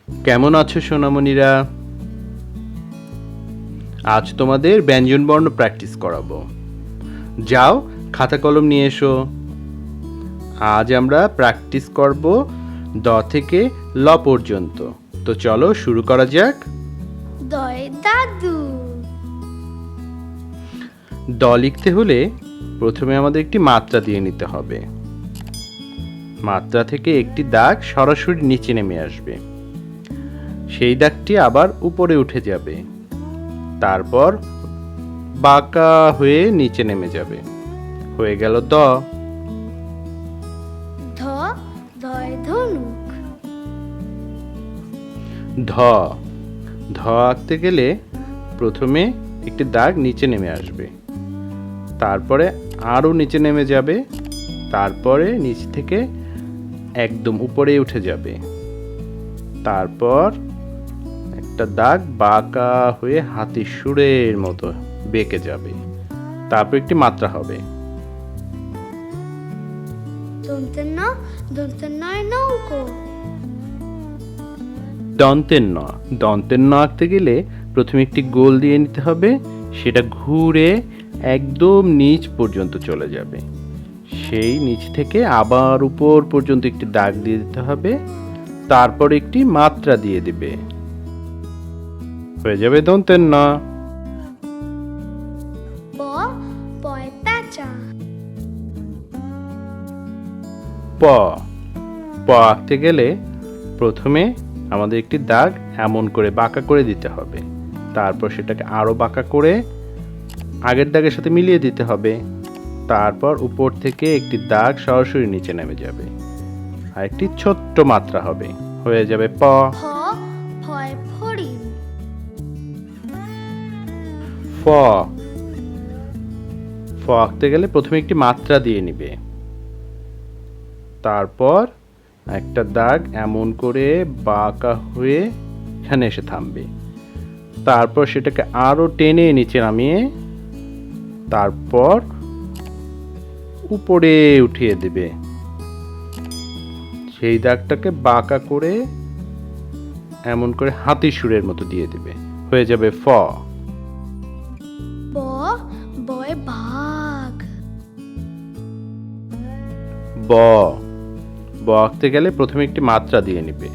কেমন আছো সোনামণিরা? আজ তোমাদের ব্যঞ্জন বর্ণ প্র্যাকটিস করাবো। যাও, খাতা কলম নিয়ে এসো। আজ আমরা প্র্যাকটিস করব দ থেকে ল পর্যন্ত। তো চলো শুরু করা যাক। দয় দাদু। দ লিখতে হলে প্রথমে আমাদের একটি মাত্রা দিয়ে নিতে হবে। মাত্রা থেকে একটি দাগ সরাসরি নিচে নেমে আসবে, সেই দাগটি আবার উপরে উঠে যাবে, তারপর বাঁকা হয়ে নিচে নেমে যাবে। হয়ে গেল দ। ধ ধয় ধনুক। ধ ধ আঁকতে গেলে প্রথমে একটি দাগ নিচে নেমে আসবে, তারপরে আরও নিচে নেমে যাবে, তারপরে নিচ থেকে একদম উপরে উঠে যাবে, তারপর একটা দাগ বাঁকা হয়ে হাতির সুরের মতো বেঁকে যাবে, তারপর একটি মাত্রা হবে। দন্তের ন দন্তের নয় নৌকো। দন্তের ন। দন্তের ন আঁকতে গেলে প্রথমে একটি গোল দিয়ে নিতে হবে, সেটা ঘুরে একদম নিচ পর্যন্ত চলে যাবে, সেই নিচ থেকে আবার উপর পর্যন্ত একটি দাগ দিয়ে দিতে হবে, তারপর একটি মাত্রা দিয়ে দিবে, হয়ে যাবে দন্তের ন। প পয় প্যাঁচা। প প আঁকতে গেলে প্রথমে আমাদের একটি দাগ এমন করে বাঁকা করে দিতে হবে, তারপর সেটাকে আরো বাঁকা করে আগের দাগের সাথে মিলিয়ে দিতে হবে, তারপর উপর থেকে একটি দাগ সরাসরি নিচে নেমে যাবে, আর একটি ছোট্ট মাত্রা হবে, হয়ে যাবে প। ফ ফয় ফড়িং। ফ ফ আঁকতে গেলে প্রথমে একটি মাত্রা দিয়ে নিবে, তারপর একটা দাগ এমন করে বাঁকা হয়ে এখানে এসে থামবে, তারপর সেটাকে আরো টেনে নিচে নামিয়ে তারপর উপরে উঠিয়ে দেবে, সেই দাগটাকে বাঁকা করে এমন করে হাতির সুরের মতো দিয়ে দেবে, হয়ে যাবে ফ। ব বয় বাঘ। ব ব আঁকতে গেলে প্রথমে একটি মাত্রা দিয়ে নিবে,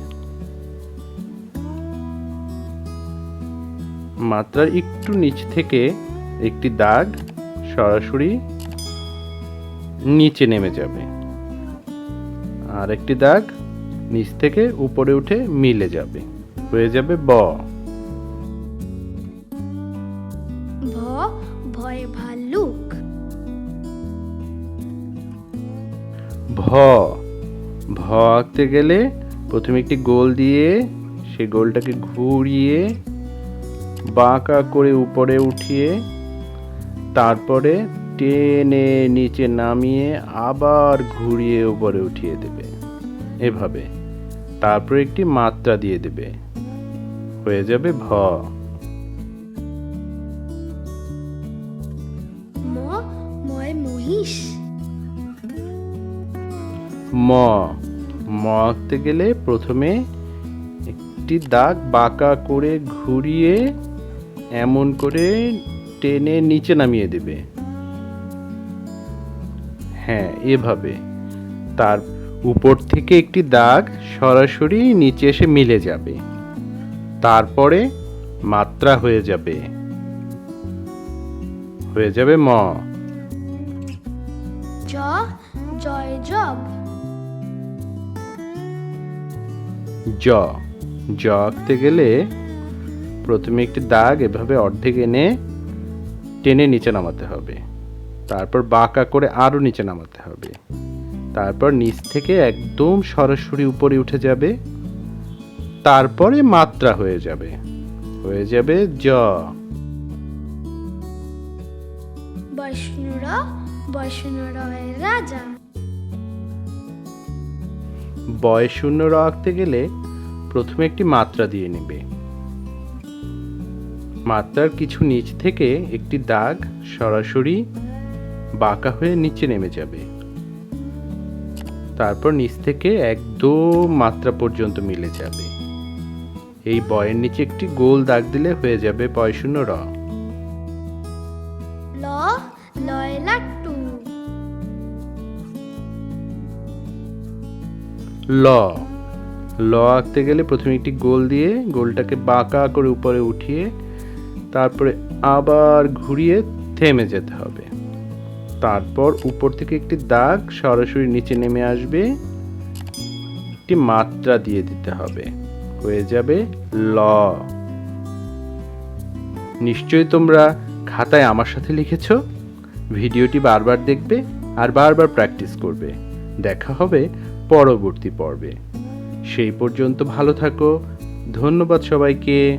মাত্রার একটু নিচ থেকে একটি দাগ সরাসরি নিচে নেমে যাবে, আর একটি দাগ নিচ থেকে উপরে উঠে মিলে যাবে, হয়ে যাবে ব। ভ ভয় ভাল্লুক। ভ ভ আঁকতে গেলে প্রথমে একটি গোল দিয়ে সেই গোলটাকে ঘুরিয়ে বাঁকা করে উপরে উঠিয়ে তারপরে টেনে নিচে নামিয়ে আবার ঘুরিয়ে উপরে উঠিয়ে দেবে, এভাবে, তারপর একটি মাত্রা দিয়ে দেবে, হয়ে যাবে ভ। ম ময় মহিষ। ম ম আঁকতে গেলে প্রথমে একটি দাগ বাঁকা করে ঘুরিয়ে এমন করে টেনে নিচে নামিয়ে দেবে, হ্যাঁ এভাবে, তার উপর থেকে একটি দাগ সরাসরি নিচে এসে মিলে যাবে, তারপরে মাত্রা হয়ে যাবে, হয়ে যাবে ম। জ জয় জব। জ জ আঁকতে গেলে প্রথমে একটি দাগ এভাবে অর্ধেক এনে টেনে নিচে নামাতে হবে, তারপর বাঁকা করে আরো নিচে নামাতে হবে, তারপর নিচ থেকে একদম সরাসরি উপরে উঠে যাবে, তারপরে মাত্রা হয়ে যাবে, হয়ে যাবে জ। বৈষ্ণুর বৈষ্ণুর রাজা। বয় শূন্য র আঁকতে গেলে প্রথমে একটি মাত্রা দিয়ে নেবে, মাত্রার কিছু নিচ থেকে একটি দাগ সরাসরি বাঁকা হয়ে নিচে নেমে যাবে, তারপর নিচ থেকে একদম মাত্রা পর্যন্ত মিলে যাবে, এই বয়ের নিচে একটি গোল দাগ দিলে হয়ে যাবে পয়শূন্য র। ল, লয় লাট্টু। ল, ল আঁকতে গেলে প্রথমে একটি গোল দিয়ে গোলটাকে বাঁকা করে উপরে উঠিয়ে তারপরে আবার ঘুরিয়ে থেমে যেতে হবে। তারপর উপর থেকে একটি দাগ সরাসরি নিচে নেমে আসবে, একটি মাত্রা দিয়ে দিতে হবে, হয়ে যাবে ল। নিশ্চয়ই তোমরা খাতায় আমার সাথে লিখেছো। ভিডিওটি বারবার দেখবে আর বারবার প্র্যাকটিস করবে। দেখা হবে পরবর্তী পর্বে। সেই পর্যন্ত ভালো থাকো। ধন্যবাদ সবাইকে।